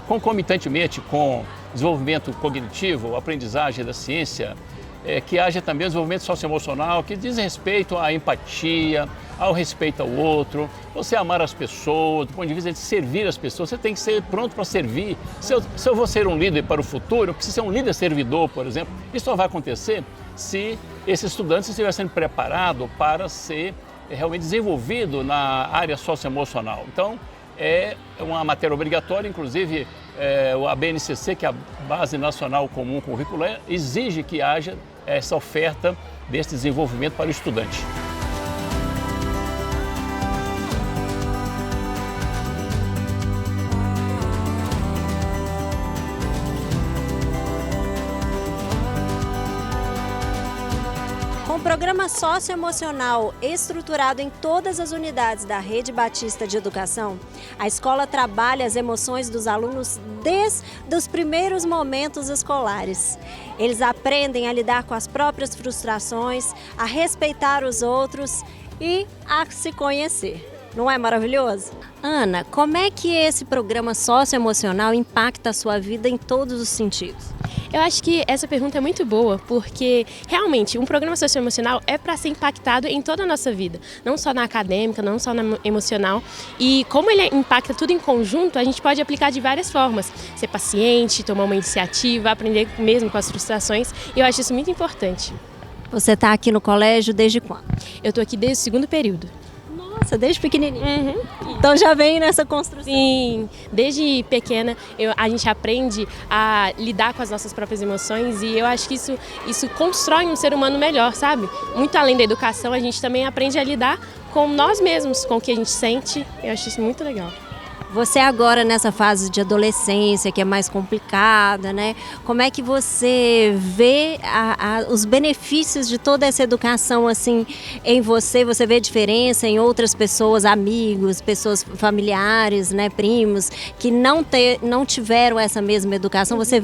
concomitantemente com desenvolvimento cognitivo, aprendizagem da ciência, que haja também o desenvolvimento socioemocional que diz respeito à empatia, ao respeito ao outro, você amar as pessoas, do ponto de vista de servir as pessoas, você tem que ser pronto para servir. Se eu vou ser um líder para o futuro, eu preciso ser um líder servidor, por exemplo. Isso só vai acontecer se esse estudante estiver sendo preparado para ser realmente desenvolvido na área socioemocional. Então, é uma matéria obrigatória, inclusive a BNCC, que é a Base Nacional Comum Curricular, exige que haja essa oferta desse desenvolvimento para o estudante. Com o programa socioemocional estruturado em todas as unidades da Rede Batista de Educação, a escola trabalha as emoções dos alunos desde os primeiros momentos escolares. Eles aprendem a lidar com as próprias frustrações, a respeitar os outros e a se conhecer. Não é maravilhoso? Ana, como é que esse programa socioemocional impacta a sua vida em todos os sentidos? Eu acho que essa pergunta é muito boa, porque realmente um programa socioemocional é para ser impactado em toda a nossa vida, não só na acadêmica, não só na emocional. E como ele impacta tudo em conjunto, a gente pode aplicar de várias formas. Ser paciente, tomar uma iniciativa, aprender mesmo com as frustrações. E eu acho isso muito importante. Você está aqui no colégio desde quando? Eu estou aqui desde o 2º período. Nossa, desde pequenininha. Então já vem nessa construção. Sim, desde pequena a gente aprende a lidar com as nossas próprias emoções e eu acho que isso constrói um ser humano melhor, sabe? Muito além da educação, a gente também aprende a lidar com nós mesmos, com o que a gente sente. Eu acho isso muito legal. Você agora nessa fase de adolescência, que é mais complicada, né? Como é que você vê os benefícios de toda essa educação assim em você? Você vê diferença em outras pessoas, amigos, pessoas familiares, né, primos, que não tiveram essa mesma educação? Você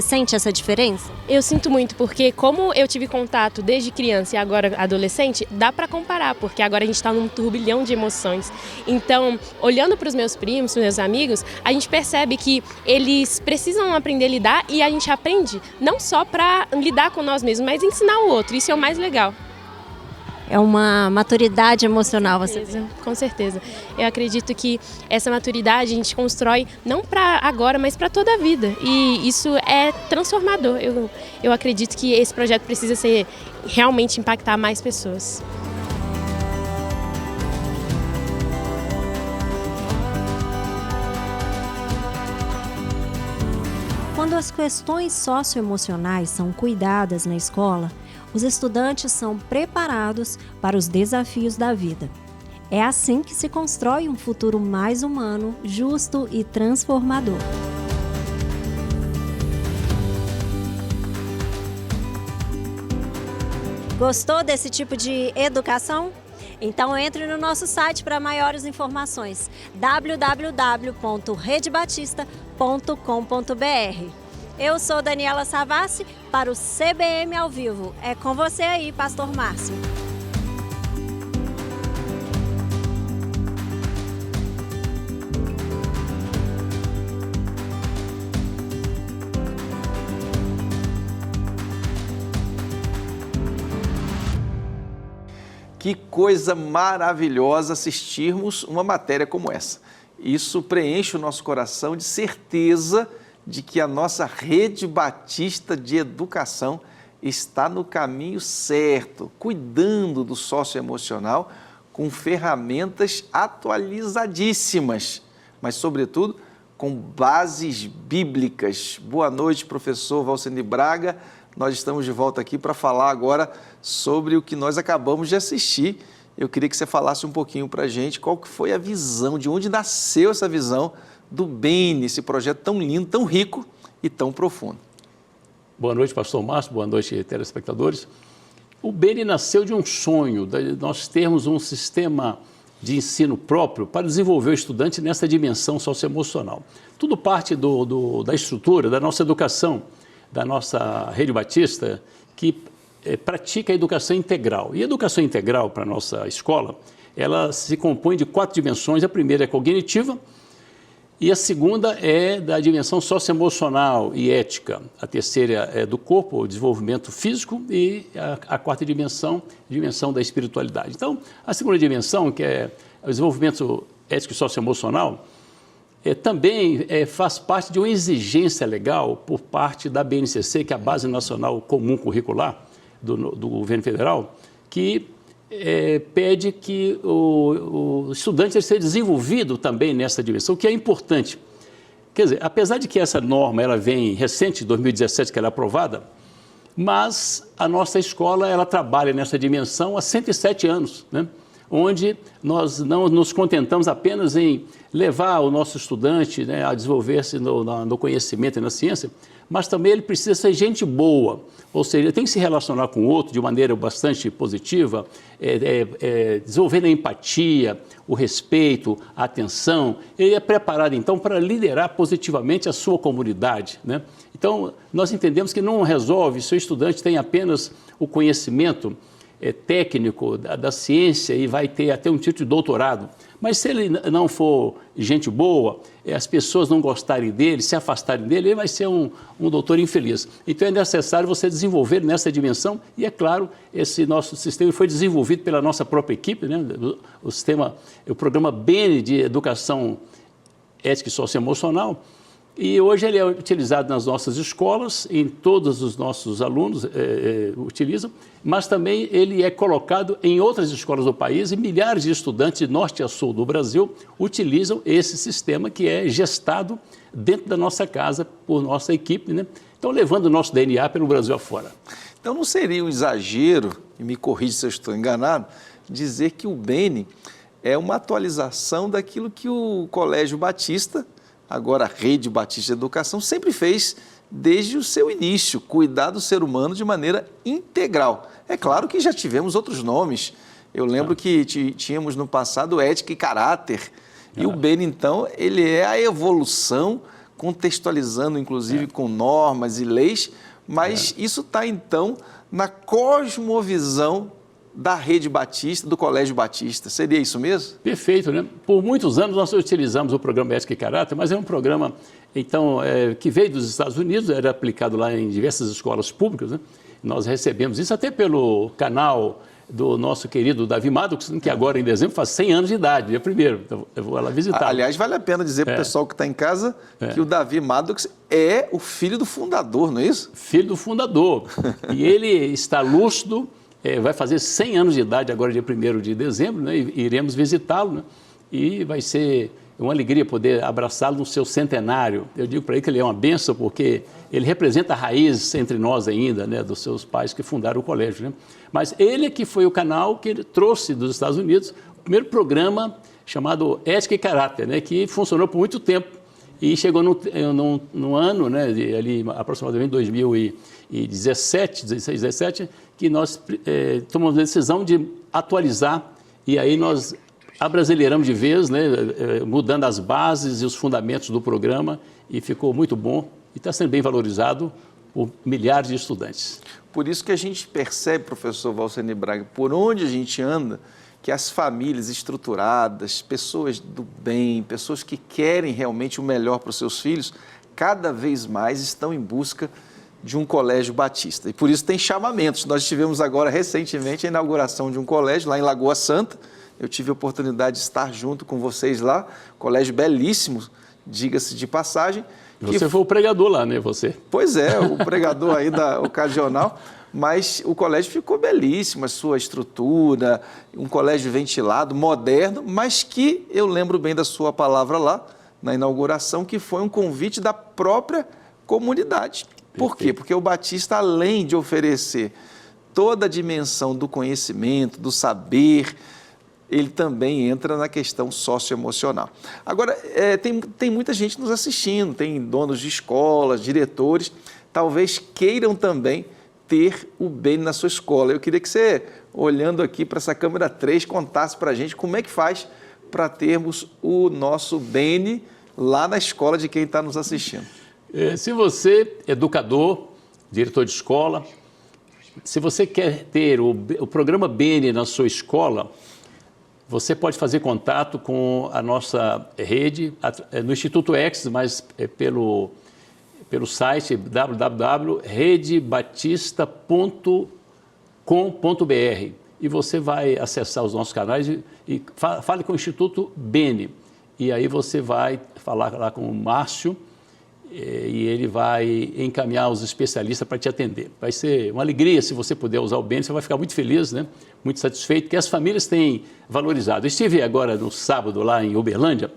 sente essa diferença? Eu sinto muito, porque como eu tive contato desde criança e agora adolescente, dá para comparar, porque agora a gente está num turbilhão de emoções. Então, olhando para os meus primos, para os meus amigos, a gente percebe que eles precisam aprender a lidar e a gente aprende não só para lidar com nós mesmos, mas ensinar o outro. Isso é o mais legal. É uma maturidade emocional, você vê? Com certeza. Eu acredito que essa maturidade a gente constrói não para agora, mas para toda a vida. E isso é transformador. Eu acredito que esse projeto precisa realmente impactar mais pessoas. Quando as questões socioemocionais são cuidadas na escola, os estudantes são preparados para os desafios da vida. É assim que se constrói um futuro mais humano, justo e transformador. Gostou desse tipo de educação? Então entre no nosso site para maiores informações, www.redebatista.com.br. Eu sou Daniela Savassi para o CBM ao vivo. É com você aí, Pastor Márcio. Que coisa maravilhosa assistirmos uma matéria como essa. Isso preenche o nosso coração de certeza de que a nossa Rede Batista de Educação está no caminho certo, cuidando do socioemocional com ferramentas atualizadíssimas, mas, sobretudo, com bases bíblicas. Boa noite, professor Valceni Braga. Nós estamos de volta aqui para falar agora sobre o que nós acabamos de assistir. Eu queria que você falasse um pouquinho para a gente qual que foi a visão, de onde nasceu essa visão do BENE, esse projeto tão lindo, tão rico e tão profundo. Boa noite, pastor Márcio, boa noite, telespectadores. O BENE nasceu de um sonho, de nós termos um sistema de ensino próprio para desenvolver o estudante nessa dimensão socioemocional. Tudo parte da estrutura, da nossa educação, da nossa Rede Batista, que pratica a educação integral. E a educação integral para a nossa escola, ela se compõe de 4 dimensões. A primeira é cognitiva, e a segunda é da dimensão socioemocional e ética. A terceira é do corpo, o desenvolvimento físico, e a quarta dimensão da espiritualidade. Então, a segunda dimensão, que é o desenvolvimento ético e socioemocional, também faz parte de uma exigência legal por parte da BNCC, que é a Base Nacional Comum Curricular do Governo Federal, que pede que o estudante seja desenvolvido também nessa dimensão, o que é importante. Quer dizer, apesar de que essa norma ela vem recente, 2017, que ela é aprovada, mas a nossa escola ela trabalha nessa dimensão há 107 anos, né? Onde nós não nos contentamos apenas em levar o nosso estudante, né, a desenvolver-se no conhecimento e na ciência, mas também ele precisa ser gente boa, ou seja, ele tem que se relacionar com o outro de maneira bastante positiva, desenvolvendo a empatia, o respeito, a atenção. Ele é preparado, então, para liderar positivamente a sua comunidade, né? Então, nós entendemos que não resolve se o estudante tem apenas o conhecimento técnico da ciência e vai ter até um título de doutorado. Mas se ele não for gente boa, as pessoas não gostarem dele, se afastarem dele, ele vai ser um doutor infeliz. Então é necessário você desenvolver nessa dimensão e, é claro, esse nosso sistema foi desenvolvido pela nossa própria equipe, né? O programa BENE de Educação Ética e Socioemocional, E hoje ele é utilizado nas nossas escolas, em todos os nossos alunos utilizam, mas também ele é colocado em outras escolas do país e milhares de estudantes de norte a sul do Brasil utilizam esse sistema que é gestado dentro da nossa casa por nossa equipe, né? Então, levando o nosso DNA pelo Brasil afora. Então, não seria um exagero, e me corrija se eu estou enganado, dizer que o Bene é uma atualização daquilo que o Colégio Batista, agora a Rede Batista de Educação, sempre fez desde o seu início, cuidar do ser humano de maneira integral. É claro que já tivemos outros nomes. Eu lembro que tínhamos no passado Ética e Caráter. E o Bene, então, ele é a evolução, contextualizando, inclusive, com normas e leis, mas isso está, então, na cosmovisão da Rede Batista, do Colégio Batista. Seria isso mesmo? Perfeito, né? Por muitos anos nós utilizamos o programa Ética e Caráter, mas é um programa, então, que veio dos Estados Unidos, era aplicado lá em diversas escolas públicas, né? Nós recebemos isso até pelo canal do nosso querido Davi Maddox, que agora em dezembro faz 100 anos de idade, dia 1º. Então, eu vou lá visitar. Aliás, vale a pena dizer para o pessoal que está em casa que o Davi Maddox é o filho do fundador, não é isso? Filho do fundador. E ele está lúcido, vai fazer 100 anos de idade agora, dia 1º de dezembro, né? E iremos visitá-lo, né? E vai ser uma alegria poder abraçá-lo no seu centenário. Eu digo para ele que ele é uma bênção, porque ele representa a raiz entre nós ainda, né, dos seus pais que fundaram o colégio, né? Mas ele que foi o canal que ele trouxe dos Estados Unidos o primeiro programa chamado Ética e Caráter, né, que funcionou por muito tempo e chegou no ano, né, ali aproximadamente 2017, 16, 17, que nós tomamos a decisão de atualizar e aí nós abrasileiramos de vez, né, mudando as bases e os fundamentos do programa e ficou muito bom e está sendo bem valorizado por milhares de estudantes. Por isso que a gente percebe, professor Valceni Braga, por onde a gente anda, que as famílias estruturadas, pessoas do bem, pessoas que querem realmente o melhor para os seus filhos, cada vez mais estão em busca de um colégio batista. E por isso tem chamamentos. Nós tivemos agora recentemente a inauguração de um colégio lá em Lagoa Santa. Eu tive a oportunidade de estar junto com vocês lá, colégio belíssimo, diga-se de passagem. Você foi o pregador lá, né, você? Pois é, o pregador aí da ocasional, mas o colégio ficou belíssimo, a sua estrutura, um colégio ventilado, moderno, mas que eu lembro bem da sua palavra lá, na inauguração, que foi um convite da própria comunidade. Por quê? Porque o Batista, além de oferecer toda a dimensão do conhecimento, do saber, ele também entra na questão socioemocional. Agora, tem muita gente nos assistindo, tem donos de escolas, diretores, talvez queiram também ter o Bene na sua escola. Eu queria que você, olhando aqui para essa câmera 3, contasse para a gente como é que faz para termos o nosso Bene lá na escola de quem está nos assistindo. Se você, educador, diretor de escola, se você quer ter o programa Bene na sua escola, você pode fazer contato com a nossa rede no Instituto X, mas pelo site www.redebatista.com.br e você vai acessar os nossos canais e fale com o Instituto Bene. E aí você vai falar lá com o Márcio e ele vai encaminhar os especialistas para te atender. Vai ser uma alegria se você puder usar o Bene, você vai ficar muito feliz, né? Muito satisfeito, que as famílias têm valorizado. Eu estive agora no sábado lá em Uberlândia,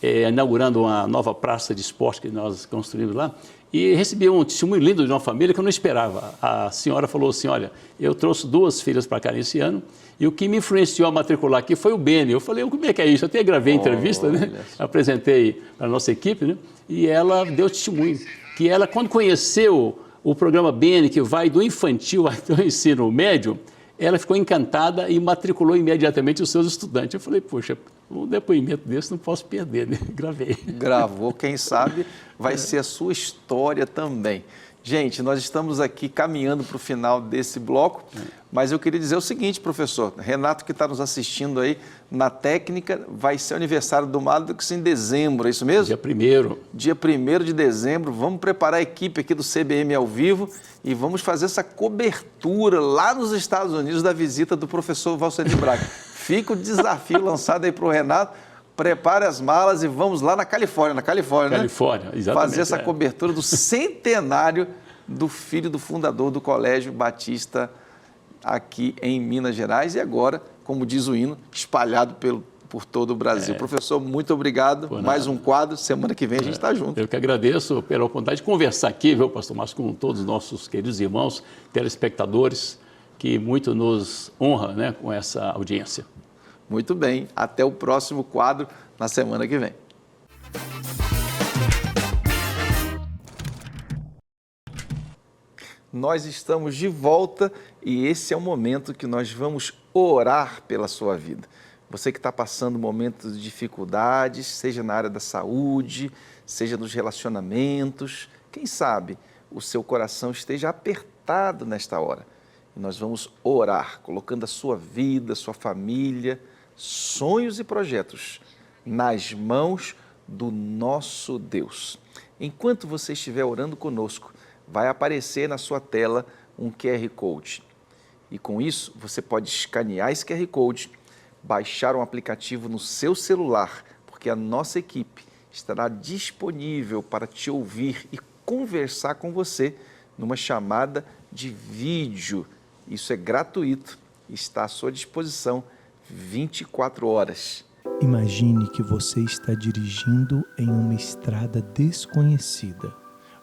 inaugurando uma nova praça de esporte que nós construímos lá, e recebi um testemunho lindo de uma família que eu não esperava. A senhora falou assim, olha, eu trouxe 2 filhas para cá nesse ano, e o que me influenciou a matricular aqui foi o Bene. Eu falei, como é que é isso? Eu até gravei a entrevista, né? Apresentei para a nossa equipe, né? E ela deu testemunho que ela, quando conheceu o programa Bene, que vai do infantil até o ensino médio, ela ficou encantada e matriculou imediatamente os seus estudantes. Eu falei, poxa, um depoimento desse não posso perder, né? Gravei. Gravou, quem sabe vai ser a sua história também. Gente, nós estamos aqui caminhando para o final desse bloco, mas eu queria dizer o seguinte, professor, Renato que está nos assistindo aí na técnica, vai ser o aniversário do Maddox em dezembro, é isso mesmo? Dia 1º. Dia 1º de dezembro, vamos preparar a equipe aqui do CBM ao vivo e vamos fazer essa cobertura lá nos Estados Unidos da visita do professor Valceni Braga. Fica o desafio lançado aí para o Renato, prepare as malas e vamos lá na Califórnia, né? Califórnia, exatamente. Fazer essa cobertura do centenário do filho do fundador do Colégio Batista aqui em Minas Gerais e agora, como diz o hino, espalhado por todo o Brasil. Professor, muito obrigado. Mais um quadro. Semana que vem a gente está junto. Eu que agradeço pela oportunidade de conversar aqui, viu, pastor Márcio, com todos os nossos queridos irmãos, telespectadores, que muito nos honra, né, com essa audiência. Muito bem. Até o próximo quadro na semana que vem. Nós estamos de volta e esse é o momento que nós vamos orar pela sua vida. Você que está passando momentos de dificuldades, seja na área da saúde, seja nos relacionamentos, quem sabe o seu coração esteja apertado nesta hora. E nós vamos orar, colocando a sua vida, sua família, sonhos e projetos nas mãos do nosso Deus. Enquanto você estiver orando conosco, vai aparecer na sua tela um QR Code. E com isso, você pode escanear esse QR Code, baixar um aplicativo no seu celular, porque a nossa equipe estará disponível para te ouvir e conversar com você numa chamada de vídeo. Isso é gratuito e está à sua disposição 24 horas. Imagine que você está dirigindo em uma estrada desconhecida.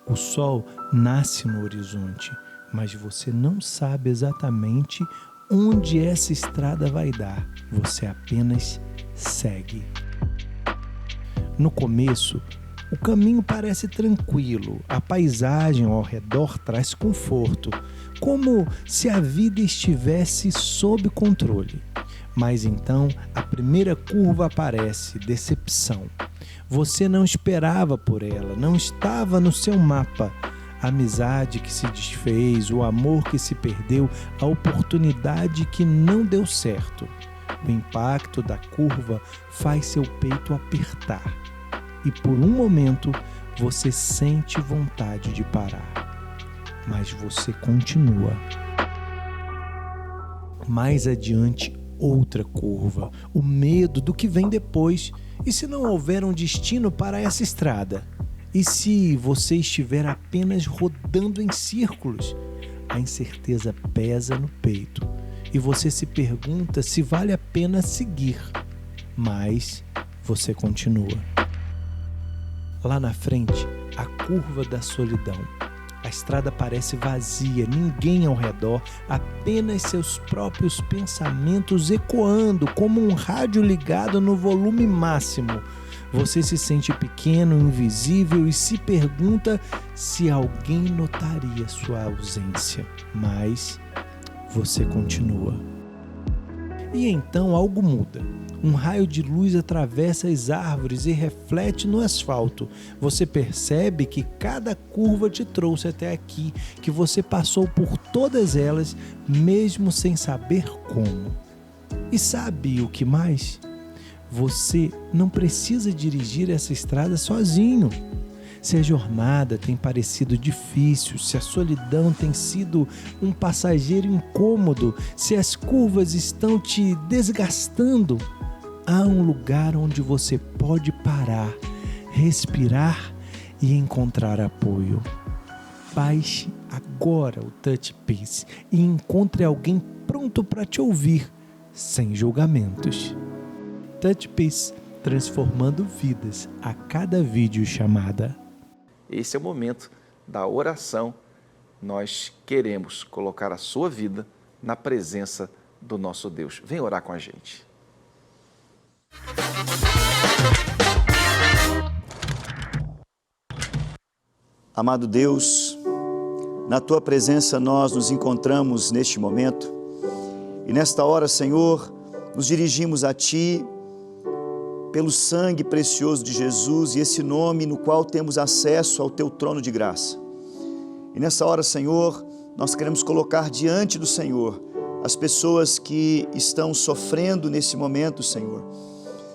O sol nasce no horizonte, mas você não sabe exatamente onde essa estrada vai dar. Você apenas segue. No começo, o caminho parece tranquilo, a paisagem ao redor traz conforto, como se a vida estivesse sob controle. Mas então, a primeira curva aparece, decepção. Você não esperava por ela, não estava no seu mapa. A amizade que se desfez, o amor que se perdeu, a oportunidade que não deu certo. O impacto da curva faz seu peito apertar. E por um momento, você sente vontade de parar. Mas você continua. Mais adiante, outra curva, o medo do que vem depois. E se não houver um destino para essa estrada? E se você estiver apenas rodando em círculos? A incerteza pesa no peito e você se pergunta se vale a pena seguir. Mas você continua. Lá na frente, a curva da solidão. A estrada parece vazia, ninguém ao redor, apenas seus próprios pensamentos ecoando como um rádio ligado no volume máximo. Você se sente pequeno, invisível e se pergunta se alguém notaria sua ausência. Mas você continua. E então algo muda. Um raio de luz atravessa as árvores e reflete no asfalto. Você percebe que cada curva te trouxe até aqui, que você passou por todas elas, mesmo sem saber como. E sabe o que mais? Você não precisa dirigir essa estrada sozinho. Se a jornada tem parecido difícil, se a solidão tem sido um passageiro incômodo, se as curvas estão te desgastando, há um lugar onde você pode parar, respirar e encontrar apoio. Baixe agora o TouchPace e encontre alguém pronto para te ouvir, sem julgamentos. TouchPace, transformando vidas a cada videochamada. Esse é o momento da oração. Nós queremos colocar a sua vida na presença do nosso Deus. Vem orar com a gente. Amado Deus, na Tua presença nós nos encontramos neste momento e nesta hora, Senhor, nos dirigimos a Ti pelo sangue precioso de Jesus e esse nome no qual temos acesso ao Teu trono de graça. E nessa hora, Senhor, nós queremos colocar diante do Senhor as pessoas que estão sofrendo nesse momento, Senhor.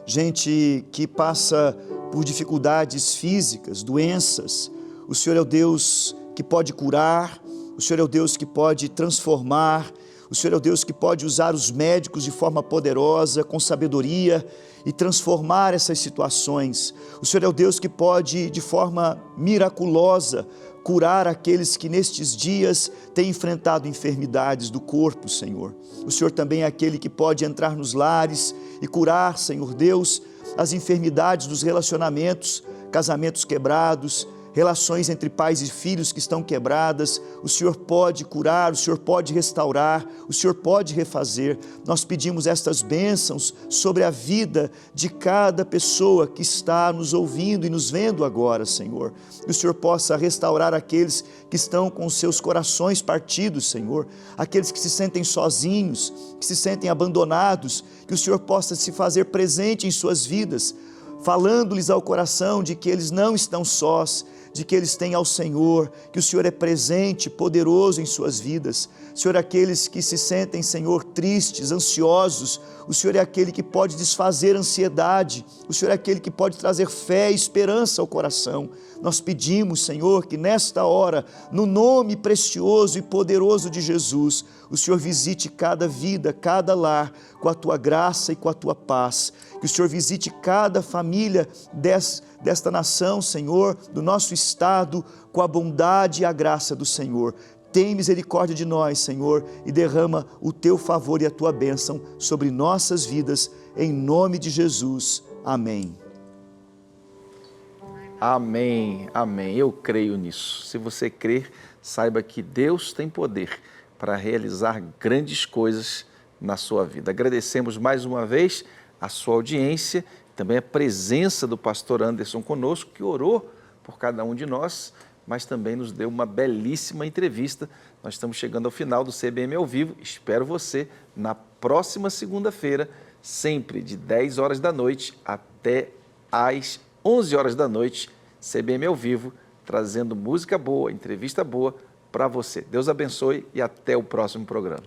Gente que passa por dificuldades físicas, doenças. O Senhor é o Deus que pode curar, o Senhor é o Deus que pode transformar, O Senhor é o Deus que pode usar os médicos de forma poderosa, com sabedoria e transformar essas situações. O Senhor é o Deus que pode, de forma miraculosa, curar aqueles que nestes dias têm enfrentado enfermidades do corpo, Senhor. O Senhor também é aquele que pode entrar nos lares e curar, Senhor Deus, as enfermidades dos relacionamentos, casamentos quebrados, relações entre pais e filhos que estão quebradas. O Senhor pode curar, o Senhor pode restaurar, o Senhor pode refazer. Nós pedimos estas bênçãos sobre a vida de cada pessoa que está nos ouvindo e nos vendo agora, Senhor. Que o Senhor possa restaurar aqueles que estão com seus corações partidos, Senhor, aqueles que se sentem sozinhos, que se sentem abandonados, que o Senhor possa se fazer presente em suas vidas, falando-lhes ao coração de que eles não estão sós, de que eles têm ao Senhor, que o Senhor é presente, poderoso em suas vidas. Senhor, aqueles que se sentem, Senhor, tristes, ansiosos, o Senhor é aquele que pode desfazer a ansiedade, o Senhor é aquele que pode trazer fé e esperança ao coração. Nós pedimos, Senhor, que nesta hora, no nome precioso e poderoso de Jesus, o Senhor visite cada vida, cada lar, com a Tua graça e com a Tua paz. Que o Senhor visite cada família desta nação, Senhor, do nosso estado, com a bondade e a graça do Senhor. Tem misericórdia de nós, Senhor, e derrama o Teu favor e a Tua bênção sobre nossas vidas, em nome de Jesus. Amém. Amém, amém. Eu creio nisso. Se você crer, saiba que Deus tem poder para realizar grandes coisas na sua vida. Agradecemos mais uma vez a sua audiência, também a presença do pastor Anderson conosco, que orou por cada um de nós, mas também nos deu uma belíssima entrevista. Nós estamos chegando ao final do CBM ao vivo. Espero você na próxima segunda-feira, sempre de 10 horas da noite até às 11 horas da noite, CBM ao vivo, trazendo música boa, entrevista boa para você. Deus abençoe e até o próximo programa.